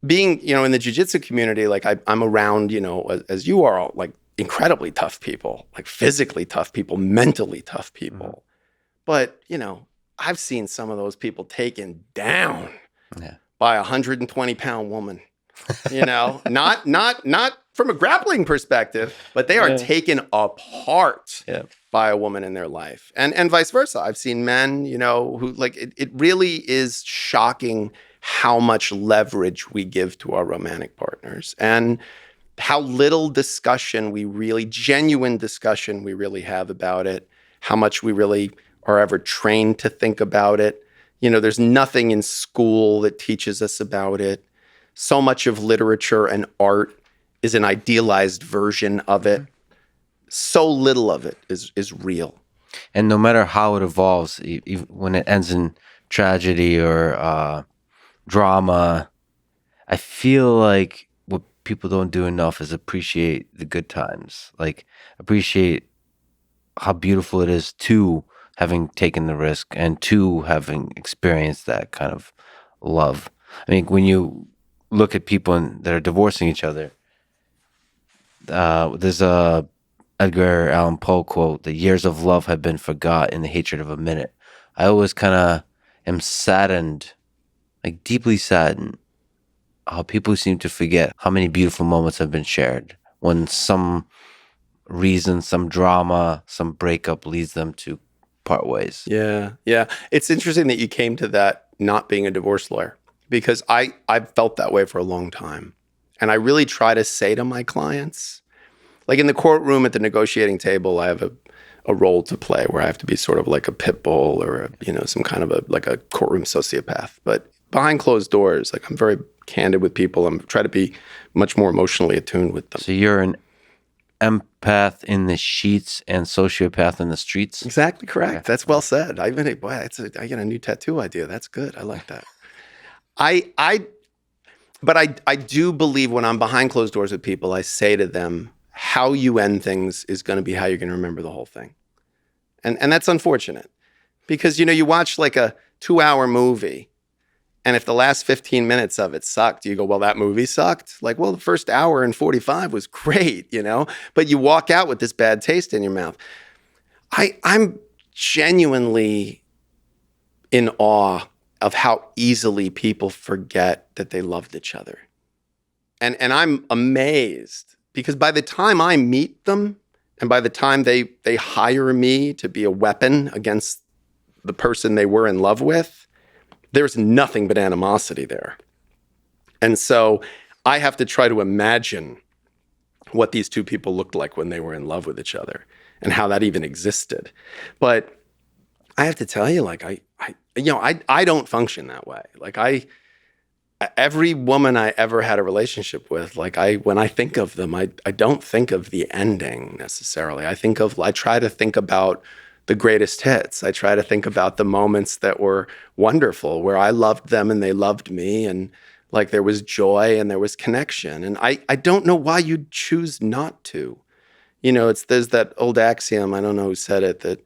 being, in the jiu-jitsu community, like I'm around, as you are, all, like incredibly tough people, like physically tough people, mentally tough people. But, I've seen some of those people taken down by a 120-pound woman, not from a grappling perspective, but they are taken apart by a woman in their life. And vice versa. I've seen men, who like, it really is shocking how much leverage we give to our romantic partners and how little genuine discussion we really have about it, how much we really are ever trained to think about it. There's nothing in school that teaches us about it. So much of literature and art is an idealized version of it. So little of it is real. And no matter how it evolves, even when it ends in tragedy or drama, I feel like what people don't do enough is appreciate the good times. Like, appreciate how beautiful it is to having taken the risk and to having experienced that kind of love. I mean, when you look at people that are divorcing each other, there's a Edgar Allan Poe quote: "The years of love have been forgot in the hatred of a minute." I always kind of am saddened, like deeply saddened, how people seem to forget how many beautiful moments have been shared when some reason, some drama, some breakup leads them to part ways. Yeah. It's interesting that you came to that not being a divorce lawyer, because I've felt that way for a long time. And I really try to say to my clients, like in the courtroom at the negotiating table, I have a role to play where I have to be sort of like a pit bull or some kind of a courtroom sociopath. But behind closed doors, like I'm very candid with people. I'm trying to be much more emotionally attuned with them. So you're an empath in the sheets and sociopath in the streets? Exactly correct. Okay. That's well said. I get a new tattoo idea. That's good. I like that. But I do believe when I'm behind closed doors with people, I say to them, how you end things is going to be how you're going to remember the whole thing. And that's unfortunate because, you watch like a 2-hour movie, and if the last 15 minutes of it sucked, you go, well, that movie sucked. Like, well, the first hour and 45 was great, but you walk out with this bad taste in your mouth. I'm genuinely in awe of how easily people forget that they loved each other. And I'm amazed because by the time I meet them and by the time they hire me to be a weapon against the person they were in love with, there's nothing but animosity there. And so I have to try to imagine what these two people looked like when they were in love with each other and how that even existed. But I have to tell you, like, I don't function that way. Like every woman I ever had a relationship with, like when I think of them, I don't think of the ending necessarily. I try to think about the greatest hits. I try to think about the moments that were wonderful, where I loved them and they loved me, and like there was joy and there was connection. And I don't know why you'd choose not to. There's that old axiom, I don't know who said it, that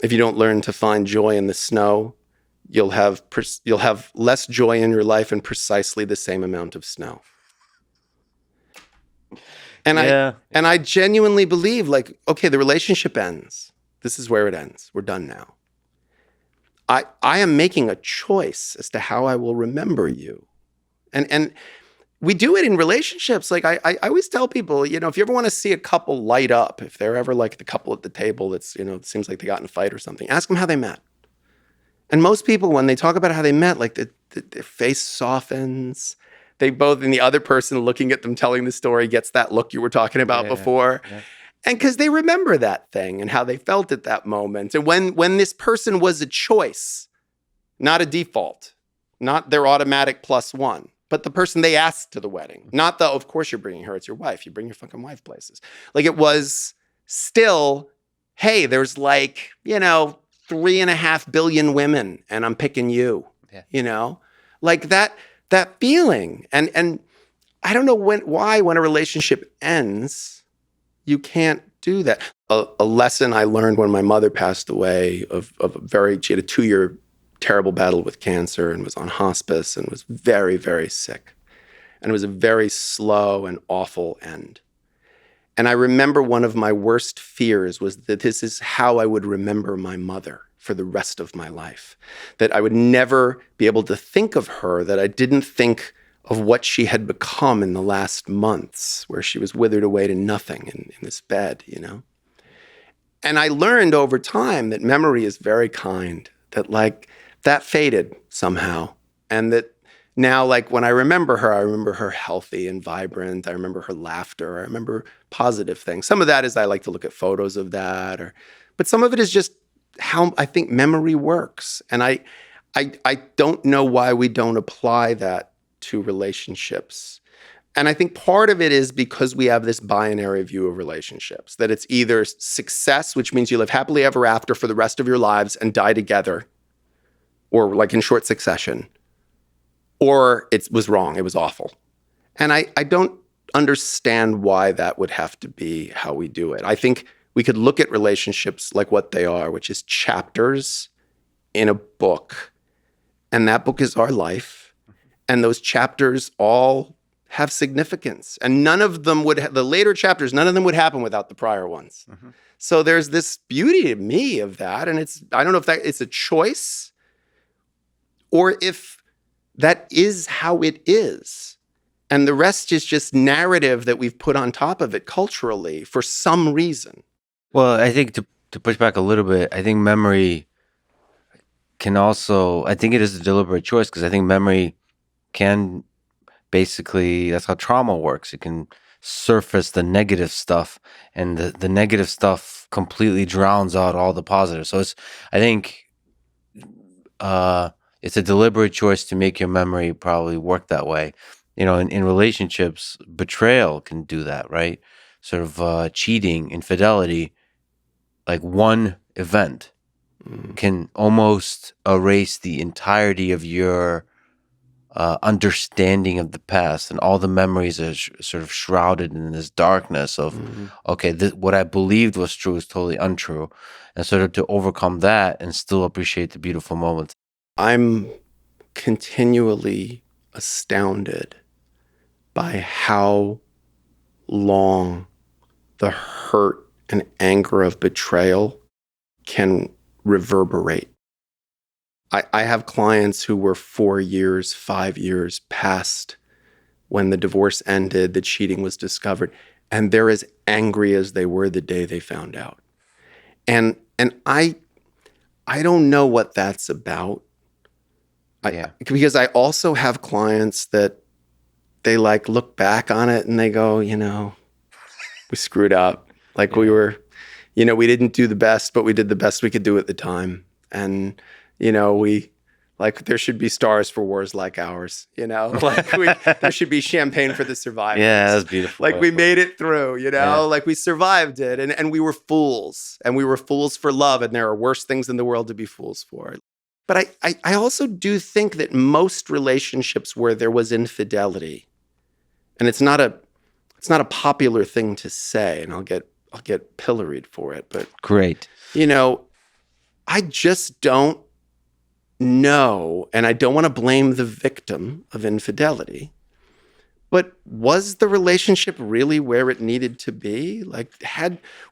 if you don't learn to find joy in the snow, you'll have less joy in your life and precisely the same amount of snow. And I genuinely believe, like, okay, the relationship ends. This is where it ends. We're done now. I am making a choice as to how I will remember you. And we do it in relationships. Like I always tell people, if you ever want to see a couple light up, if they're ever like the couple at the table that's, it seems like they got in a fight or something, ask them how they met. And most people, when they talk about how they met, like their face softens. They both, and the other person looking at them telling the story gets that look you were talking about before. Yeah. And because they remember that thing and how they felt at that moment. And when this person was a choice, not a default, not their automatic +1, but the person they asked to the wedding. Not the, of course you're bringing her, it's your wife. You bring your fucking wife places. Like it was still, hey, there's like, 3.5 billion women and I'm picking you, like that feeling. And I don't know why when a relationship ends, you can't do that. A lesson I learned when my mother passed away she had a 2-year terrible battle with cancer and was on hospice and was very, very sick. And it was a very slow and awful end. And I remember one of my worst fears was that this is how I would remember my mother for the rest of my life. That I would never be able to think of her, that I didn't think of what she had become in the last months, where she was withered away to nothing in this bed, you know? And I learned over time that memory is very kind, that like that faded somehow. And that now, like when I remember her healthy and vibrant. I remember her laughter. I remember positive things. Some of that is I like to look at photos of that, but some of it is just how I think memory works. And I don't know why we don't apply that to relationships. And I think part of it is because we have this binary view of relationships, that it's either success, which means you live happily ever after for the rest of your lives and die together, or like in short succession, or it was wrong, it was awful. And I don't understand why that would have to be how we do it. I think we could look at relationships like what they are, which is chapters in a book. And that book is our life. And those chapters all have significance. And none of them the later chapters, none of them would happen without the prior ones. Mm-hmm. So there's this beauty to me of that. And I don't know if it's a choice or if that is how it is. And the rest is just narrative that we've put on top of it culturally for some reason. Well, I think to push back a little bit, I think memory can also, I think it is a deliberate choice, because I think memory can basically, that's how trauma works. It can surface the negative stuff, and the negative stuff completely drowns out all the positive. So I think it's a deliberate choice to make your memory probably work that way. You know, in relationships, betrayal can do that, right? Sort of cheating, infidelity, like one event can almost erase the entirety of your understanding of the past, and all the memories are sort of shrouded in this darkness of, okay, what I believed was true is totally untrue. And sort of to overcome that and still appreciate the beautiful moments. I'm continually astounded by how long the hurt and anger of betrayal can reverberate. I have clients who were 4 years, 5 years past when the divorce ended, the cheating was discovered, and they're as angry as they were the day they found out. And I don't know what that's about. Because I also have clients that they like look back on it and they go, you know, we screwed up. Like we were, you know, we didn't do the best, but we did the best we could do at the time. And, you know, there should be stars for wars like ours, you know, like there should be champagne for the survivors. Yeah, that's beautiful. Like we made it through, you know, like we survived it, and we were fools, and we were fools for love. And there are worse things in the world to be fools for. But I also do think that most relationships where there was infidelity, and it's not a popular thing to say, and I'll get pilloried for it, but great. You know, I just don't know, and I don't want to blame the victim of infidelity, but was the relationship really where it needed to be? Like,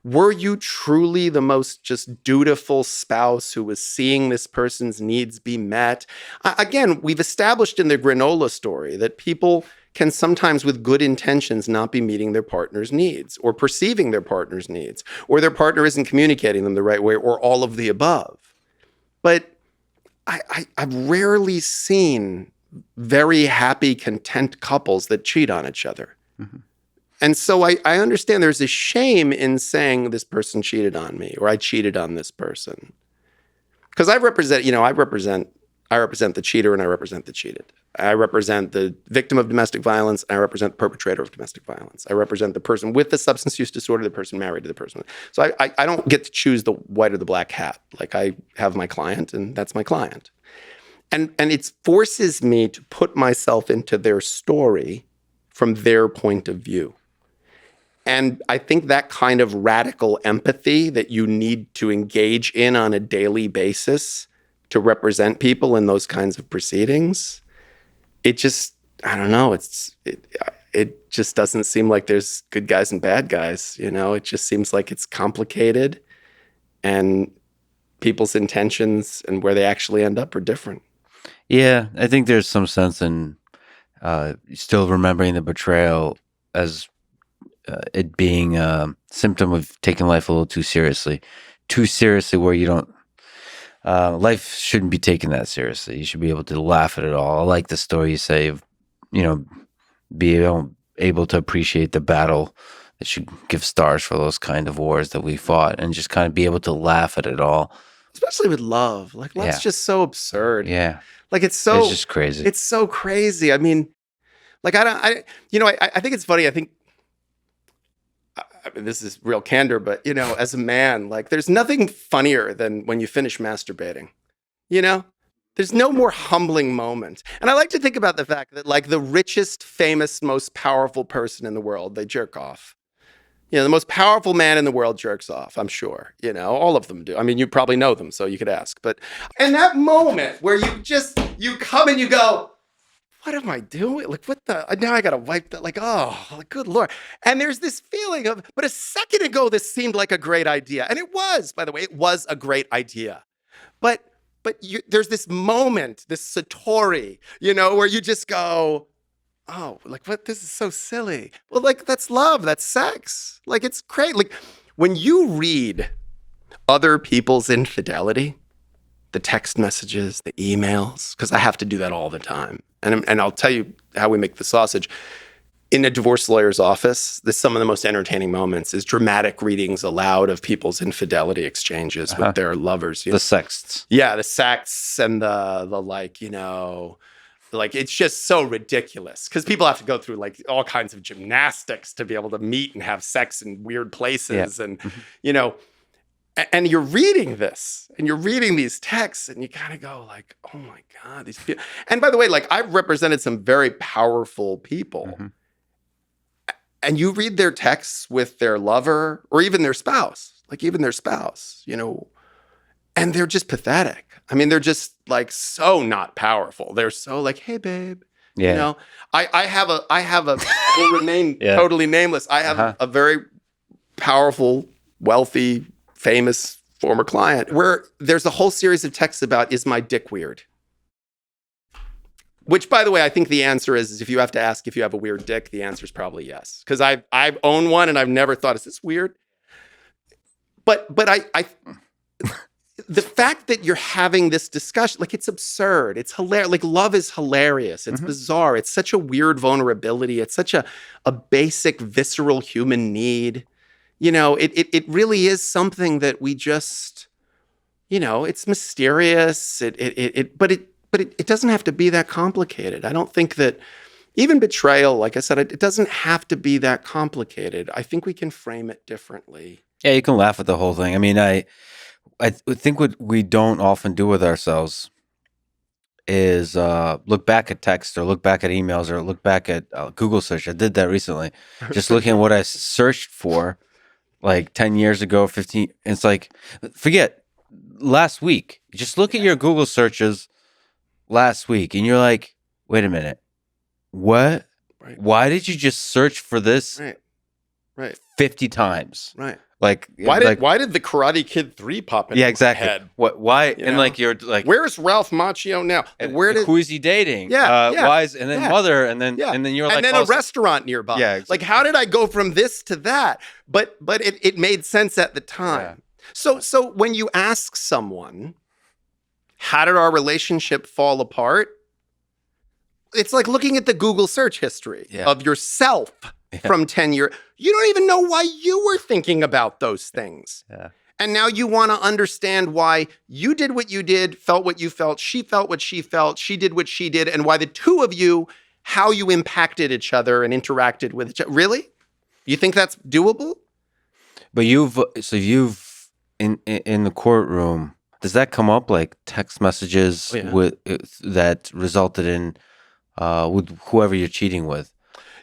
were you truly the most just dutiful spouse who was seeing this person's needs be met? Again, we've established in the granola story that people can sometimes, with good intentions, not be meeting their partner's needs, or perceiving their partner's needs, or their partner isn't communicating them the right way, or all of the above. But I've rarely seen very happy, content couples that cheat on each other. Mm-hmm. And so I understand there's a shame in saying this person cheated on me, or I cheated on this person. Because I represent the cheater, and I represent the cheated. I represent the victim of domestic violence, and I represent the perpetrator of domestic violence. I represent the person with the substance use disorder, the person married to the person. So I don't get to choose the white or the black hat. Like, I have my client, and that's my client. And it forces me to put myself into their story from their point of view. And I think that kind of radical empathy that you need to engage in on a daily basis to represent people in those kinds of proceedings, it just I don't know. It just doesn't seem like there's good guys and bad guys. It just seems like it's complicated, and people's intentions and where they actually end up are different. Yeah, I think there's some sense in still remembering the betrayal as it being a symptom of taking life a little too seriously, where you don't. Life shouldn't be taken that seriously. You should be able to laugh at it all. I like the story you say of, being able to appreciate the battle. That should give stars for those kind of wars that we fought, and just kind of be able to laugh at it all. Especially with love. Like, love's just so absurd. Yeah. Like, it's just crazy. It's so crazy. I mean, like, I think it's funny. I think, I mean, this is real candor, but, as a man, like, there's nothing funnier than when you finish masturbating, There's no more humbling moment. And I like to think about the fact that, like, the richest, famous, most powerful person in the world, they jerk off. The most powerful man in the world jerks off, I'm sure. All of them do. I mean, you probably know them, so you could ask. But in that moment where you come and you go, what am I doing? Like, now I got to wipe that. Like, oh, like, good Lord. And there's this feeling of, but a second ago, this seemed like a great idea. And it was, by the way, it was a great idea. But there's this moment, this satori, where you just go, oh, like, what? This is so silly. Well, like, that's love. That's sex. Like, it's great. Like, when you read other people's infidelity, the text messages, the emails, because I have to do that all the time. And I'll tell you how we make the sausage. In a divorce lawyer's office, some of the most entertaining moments is dramatic readings aloud of people's infidelity exchanges with their lovers. The sexts. Yeah, the sexts and the like, like, it's just so ridiculous because people have to go through, like, all kinds of gymnastics to be able to meet and have sex in weird places. And, and you're reading this and you're reading these texts and you kind of go like, oh my God, these people. And by the way, like, I've represented some very powerful people. Mm-hmm. And you read their texts with their lover or even their spouse, and they're just pathetic. I mean, they're just, like, so not powerful. They're so like, hey, babe, I have a will remain totally nameless. I have a very powerful, wealthy, famous former client where there's a whole series of texts about, is my dick weird? Which, by the way, I think the answer is if you have to ask if you have a weird dick, the answer is probably yes. Because I've owned one and I've never thought, is this weird? But I the fact that you're having this discussion, like, it's absurd. It's hilarious. Like, love is hilarious. It's bizarre. It's such a weird vulnerability. It's such a basic, visceral human need. It really is something that we just, it's mysterious. But it doesn't have to be that complicated. I don't think that even betrayal, like I said, it doesn't have to be that complicated. I think we can frame it differently. Yeah, you can laugh at the whole thing. I mean, I think what we don't often do with ourselves is look back at text or look back at emails or look back at Google search. I did that recently. Just looking at what I searched for like 10 years ago, 15. It's like, forget last week. Just look at your Google searches last week and you're like, wait a minute. What? Right. Why did you just search for this right. 50 times? Right. Like, why did the Karate Kid 3 pop in? Yeah, exactly. My head? Why? Like, you're like, where's Ralph Macchio now? Like, who is he dating? Why is, and then mother, and then you're like, and then a restaurant nearby. Yeah, exactly. Like, how did I go from this to that? But it made sense at the time. Yeah. So when you ask someone, how did our relationship fall apart? It's like looking at the Google search history of yourself from 10 years. You don't even know why you were thinking about those things. Yeah. And now you want to understand why you did what you did, felt what you felt, she felt what she felt, she did what she did, and why the two of you, how you impacted each other and interacted with each other. Really? You think that's doable? But you've in the courtroom, does that come up, like text messages with that resulted in with whoever you're cheating with?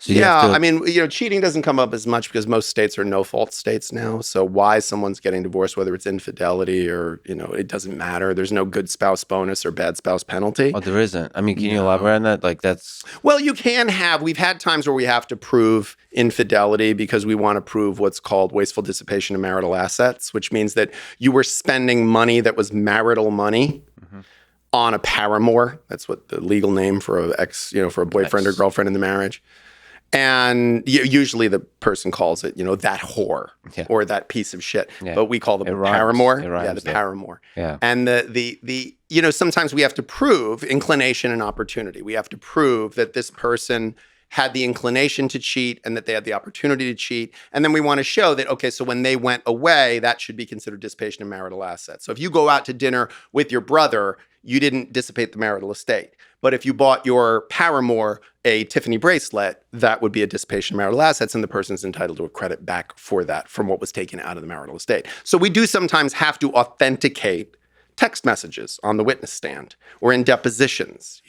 So you have Yeah, I to. mean, cheating doesn't come up as much because most states are no-fault states now. So why someone's getting divorced, whether it's infidelity or, it doesn't matter. There's no good spouse bonus or bad spouse penalty. Oh, there isn't. I mean, can you No. elaborate on that? Like that's. Well, we've had times where we have to prove infidelity because we want to prove what's called wasteful dissipation of marital assets, which means that you were spending money that was marital money on a paramour. That's what the legal name for for a boyfriend or girlfriend in the marriage. And usually the person calls it, that whore or that piece of shit. Yeah. But we call them It rhymes. paramour. It rhymes, The paramour. Yeah. And sometimes we have to prove inclination and opportunity. We have to prove that this person had the inclination to cheat and that they had the opportunity to cheat. And then we want to show that, okay, so when they went away, that should be considered dissipation of marital assets. So if you go out to dinner with your brother, you didn't dissipate the marital estate. But if you bought your paramour a Tiffany bracelet, that would be a dissipation of marital assets, and the person's entitled to a credit back for that from what was taken out of the marital estate. So we do sometimes have to authenticate text messages on the witness stand or in depositions,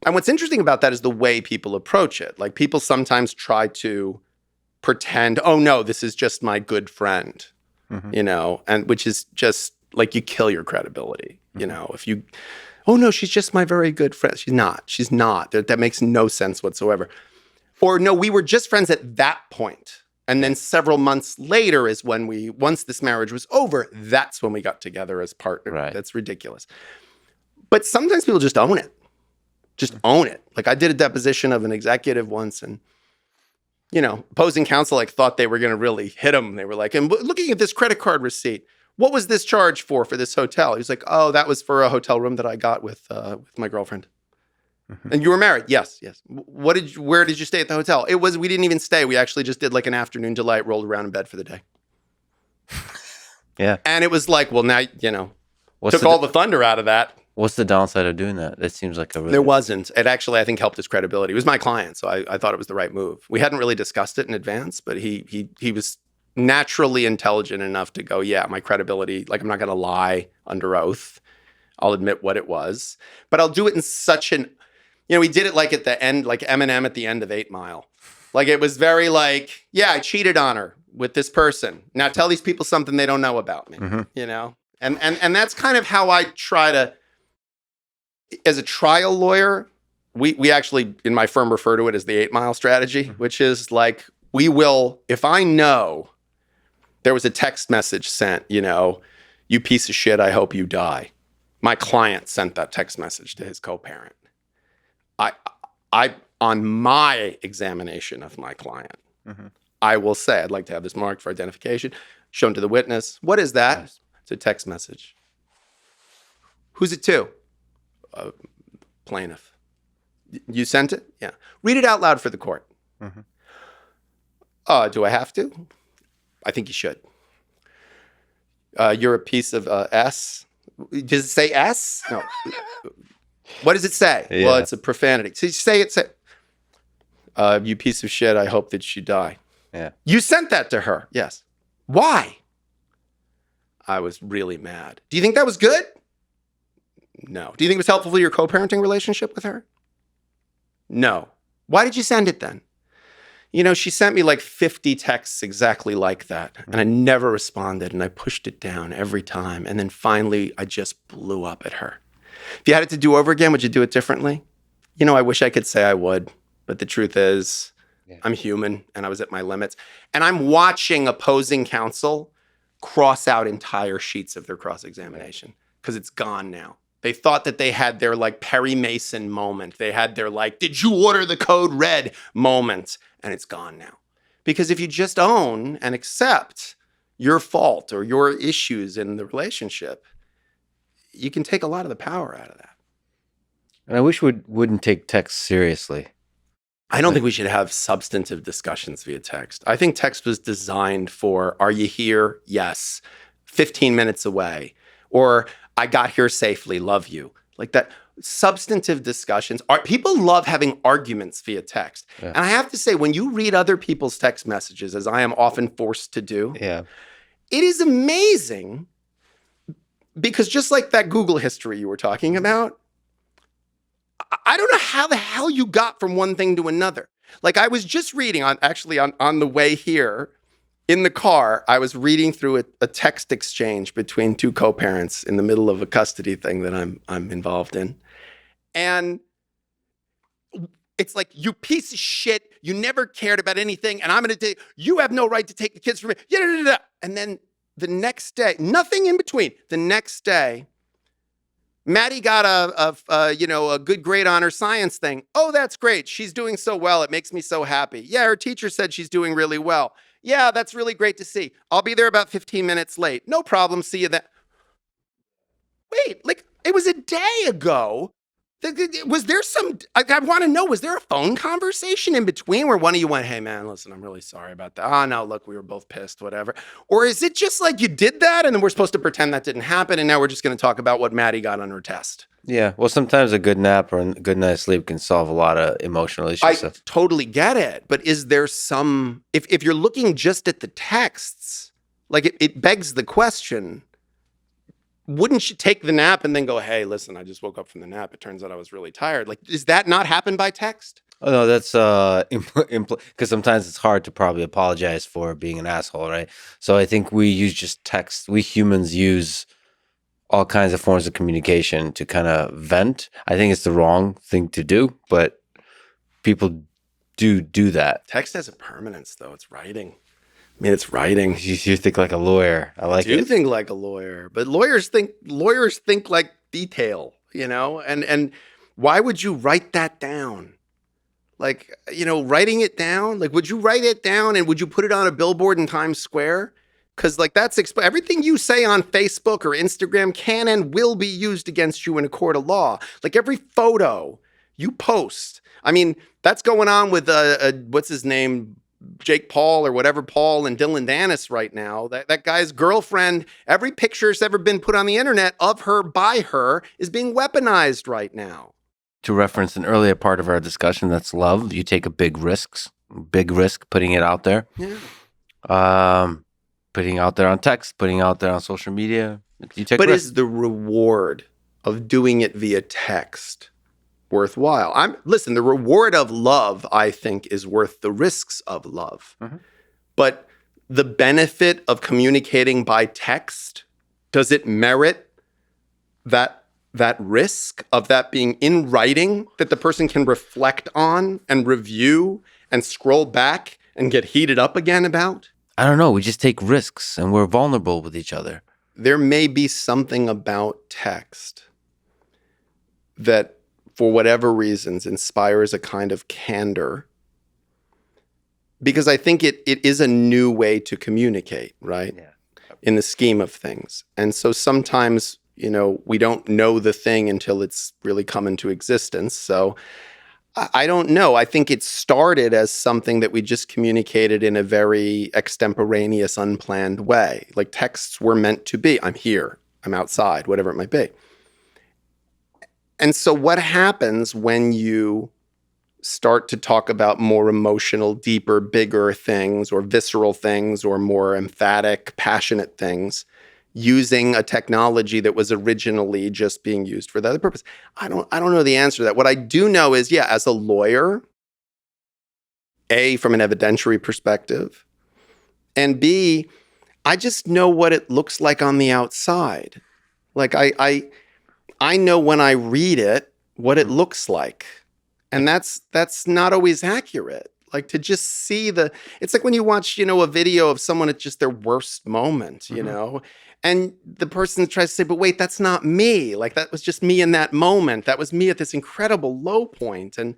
And what's interesting about that is the way people approach it. Like people sometimes try to pretend, oh no, this is just my good friend, and which is just like you kill your credibility, if you, oh no, she's just my very good friend. She's not. That makes no sense whatsoever. Or no, we were just friends at that point. And then several months later is when once this marriage was over, that's when we got together as partners. Right. That's ridiculous. But sometimes people just own it. Just own it. Like I did a deposition of an executive once and, opposing counsel thought they were going to really hit him. They were like, and looking at this credit card receipt, what was this charge for this hotel? He was like, oh, that was for a hotel room that I got with my girlfriend. And you were married? Yes. Where did you stay at the hotel? We didn't even stay. We actually just did like an afternoon delight, rolled around in bed for the day. Yeah. And it was like, well, now, took all the thunder out of that. What's the downside of doing that? That seems like a really... There wasn't. It actually, I think, helped his credibility. He was my client, so I thought it was the right move. We hadn't really discussed it in advance, but he was naturally intelligent enough to go, yeah, my credibility, like I'm not going to lie under oath. I'll admit what it was, but I'll do it in such an, we did it like at the end, like Eminem at the end of 8 Mile. Like it was very like, yeah, I cheated on her with this person. Now tell these people something they don't know about me, And that's kind of how I try to, as a trial lawyer, we actually, in my firm, refer to it as the 8 Mile strategy, which is like, we will, if I know there was a text message sent, you piece of shit, I hope you die. My client sent that text message to his co-parent. I on my examination of my client, I will say, I'd like to have this marked for identification, shown to the witness. What is that? Yes. It's a text message. Who's it to? Plaintiff. You sent it? Yeah. Read it out loud for the court. Do I have to? I think you should. You're a piece of S. Does it say S? No. What does it say? Yeah. Well, it's a profanity. So you say it. You piece of shit. I hope that you die. Yeah. You sent that to her. Yes. Why? I was really mad. Do you think that was good? No. Do you think it was helpful for your co-parenting relationship with her? No. Why did you send it then? She sent me like 50 texts exactly like that. And I never responded. And I pushed it down every time. And then finally, I just blew up at her. If you had it to do over again, would you do it differently? I wish I could say I would. But the truth is, I'm human and I was at my limits. And I'm watching opposing counsel cross out entire sheets of their cross-examination because it's gone now. They thought that they had their like Perry Mason moment. They had their like, did you order the code red moment? And it's gone now. Because if you just own and accept your fault or your issues in the relationship, you can take a lot of the power out of that. And I wish we wouldn't take text seriously. I don't think we should have substantive discussions via text. I think text was designed for, are you here? Yes. 15 minutes away. Or I got here safely, love you. Like that. Substantive discussions. People love having arguments via text. Yeah. And I have to say, when you read other people's text messages, as I am often forced to do, it is amazing because just like that Google history you were talking about, I don't know how the hell you got from one thing to another. Like I was just reading on the way here in the car, I was reading through a text exchange between two co-parents in the middle of a custody thing that I'm involved in. And it's like, you piece of shit, you never cared about anything, and I'm going to take, you have no right to take the kids from me. And then the next day, nothing in between. The next day, Maddie got a good grade on her science thing. Oh, that's great. She's doing so well. It makes me so happy. Yeah, her teacher said she's doing really well. Yeah, that's really great to see. I'll be there about 15 minutes late. No problem. See you then. Wait, like it was a day ago. Was there some, I want to know, was there a phone conversation in between where one of you went, hey man, listen, I'm really sorry about that. Oh no, look, we were both pissed, whatever. Or is it just like you did that and then we're supposed to pretend that didn't happen and now we're just going to talk about what Maddie got on her test? Yeah. Well, sometimes a good nap or a good night's sleep can solve a lot of emotional issues. I totally get it. But is there some, if you're looking just at the texts, like it begs the question, wouldn't you take the nap and then go, hey, listen, I just woke up from the nap. It turns out I was really tired. Like, does that not happen by text? Oh no, that's because sometimes it's hard to probably apologize for being an asshole, right? So I think we use just text. We humans use all kinds of forms of communication to kind of vent. I think it's the wrong thing to do, but people do that. Text has a permanence, though. It's writing. I mean, it's writing. You think like a lawyer. I like it. I do think like a lawyer, but lawyers think like detail, and why would you write that down? Like, writing it down, like, would you write it down and would you put it on a billboard in Times Square? Because like everything you say on Facebook or Instagram can and will be used against you in a court of law. Like every photo you post. I mean, that's going on with what's his name? Jake Paul or whatever Paul and Dylan Dennis right now. That guy's girlfriend, every picture that's ever been put on the internet of her by her is being weaponized right now. To reference an earlier part of our discussion, that's love. You take a big risk putting it out there. Yeah. Putting out there on text, putting out there on social media. You take but risks. Is the reward of doing it via text worthwhile? Listen, the reward of love, I think, is worth the risks of love. Mm-hmm. But the benefit of communicating by text, does it merit that risk of that being in writing that the person can reflect on and review and scroll back and get heated up again about? I don't know. We just take risks and we're vulnerable with each other. There may be something about text that, for whatever reasons, inspires a kind of candor. Because I think it is a new way to communicate, right? Yeah. In the scheme of things. And so sometimes, we don't know the thing until it's really come into existence. So I don't know. I think it started as something that we just communicated in a very extemporaneous, unplanned way. Like texts were meant to be, I'm here, I'm outside, whatever it might be. And so what happens when you start to talk about more emotional, deeper, bigger things or visceral things or more emphatic, passionate things using a technology that was originally just being used for that other purpose? I don't know the answer to that. What I do know is, yeah, as a lawyer, A, from an evidentiary perspective, and B, I just know what it looks like on the outside. Like I know when I read it what it looks like. And that's not always accurate. Like to just see it's like when you watch, a video of someone at just their worst moment, and the person tries to say, but wait, that's not me. Like that was just me in that moment. That was me at this incredible low point. And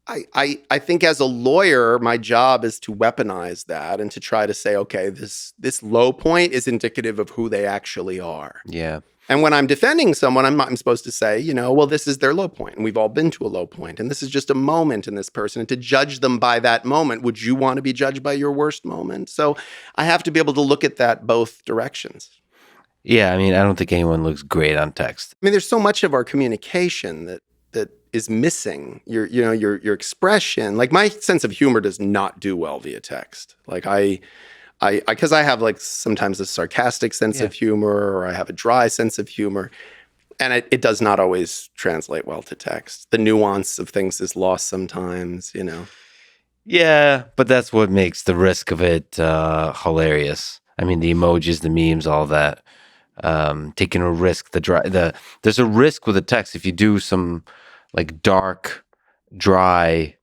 I think as a lawyer, my job is to weaponize that and to try to say, okay, this low point is indicative of who they actually are. Yeah. And when I'm defending someone, I'm supposed to say, well, this is their low point, and we've all been to a low point, and this is just a moment in this person. And to judge them by that moment, would you want to be judged by your worst moment? So I have to be able to look at that both directions. Yeah, I mean, I don't think anyone looks great on text. I mean, there's so much of our communication that is missing. Your expression. Like my sense of humor does not do well via text. Like because I have like sometimes a sarcastic sense of humor, or I have a dry sense of humor, and it does not always translate well to text. The nuance of things is lost sometimes, Yeah, but that's what makes the risk of it hilarious. I mean, the emojis, the memes, all that. Taking a risk. There's a risk with a text if you do some like dark, dry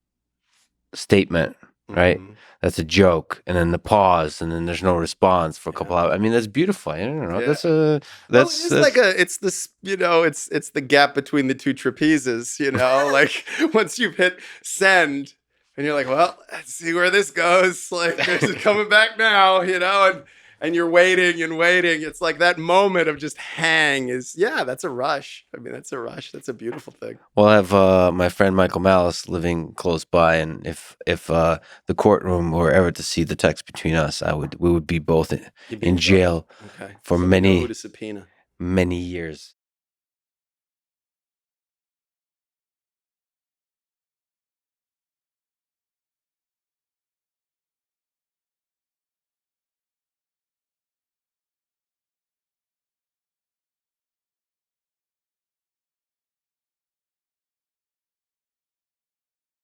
statement, right? Mhm. That's a joke, and then the pause, and then there's no response for a couple Yeah. hours. I mean, that's beautiful. I don't know. Yeah. Well, it is like That's it's this, it's the gap between the two trapezes, like once you've hit send and you're like, well, let's see where this goes. Like, this is coming back now, and you're waiting and waiting. It's like that moment of just hang is, yeah, that's a rush. I mean, that's a rush. That's a beautiful thing. Well, I have my friend Michael Malice living close by, and if the courtroom were ever to see the text between us, we would be both You'd be in in trouble. jail Okay. for So we know who to subpoena. many years.